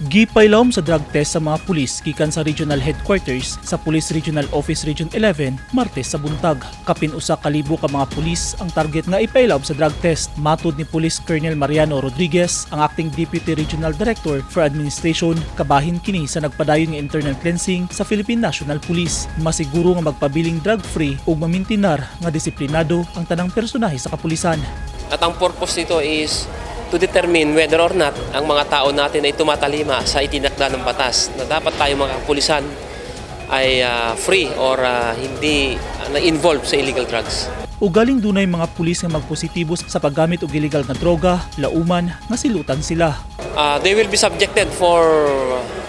Gipailawom sa drug test sa mga pulis gikan sa regional headquarters sa Police Regional Office Region 11 Martes sa buntag. Kapin usa ka libo ka mga pulis ang target nga ipailawom sa drug test. Matud ni Police Colonel Mariano Rodriguez, ang acting Deputy Regional Director for Administration, kabahin kini sa nagpadayon nga internal cleansing sa Philippine National Police. Masiguro nga magpabiling drug-free ug mamintinar nga disiplinado ang tanang personahe sa kapulisan. At ang purpose nito is to determine whether or not ang mga tao natin ay tumatalima sa itinakda ng batas na dapat tayo mga kapulisan ay free or hindi na-involved sa illegal drugs. Ugaling dunay mga pulis nga magpositibo sa paggamit og illegal nga droga, lauman nga silutan sila. They will be subjected for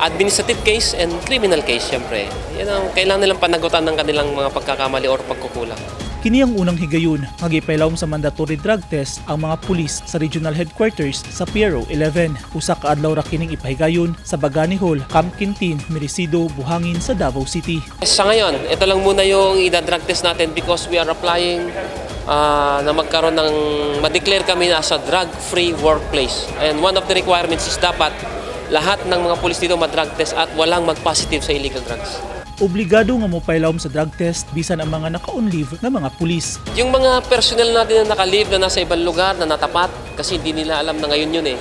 administrative case and criminal case, syempre. Yan ang kailangan nilang panagutan ng kanilang mga pagkakamali or pagkukulang. Kini ang unang higayon nga gipailawom sa mandatory drug test ang mga pulis sa regional headquarters sa PRO 11. Usa ka adlaw ra kining ipahigayon sa Bagani Hall, Camp Quintin, Merecido, Buhangin sa Davao City. Sa ngayon, ito lang muna yung ida-drug test natin because we are applying na magkaroon ng ma-declare kami na sa drug-free workplace. And one of the requirements is dapat lahat ng mga pulis dito ma-drug test at walang mag-positive sa illegal drugs. Obligado nga mopailawom sa drug test bisan ang mga naka-on leave na mga pulis. Yung mga personnel natin na naka-leave na nasa ibang lugar na natapat kasi hindi nila alam na ngayon yun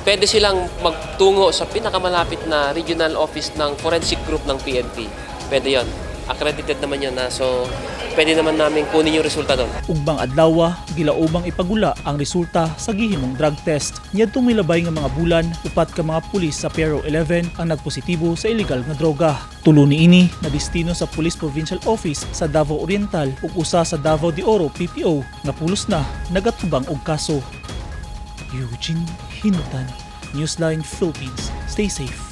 pwede silang magtungo sa pinakamalapit na regional office ng forensic group ng PNP. Pwede yun. Accredited naman yun so pwede naman namin kunin yung resulta doon. Ugbang adlawa, gilaubang ipagula ang resulta sa gihimong drug test. Niadtong milabay nga mga bulan, upat ka mga pulis sa PRO 11 ang nagpositibo sa illegal nga droga. Tulo niini na destino sa Police Provincial Office sa Davao Oriental ug usa sa Davao de Oro PPO nga pulos na nagatubang og kaso. Eugene Hinutan, Newsline Philippines. Stay safe.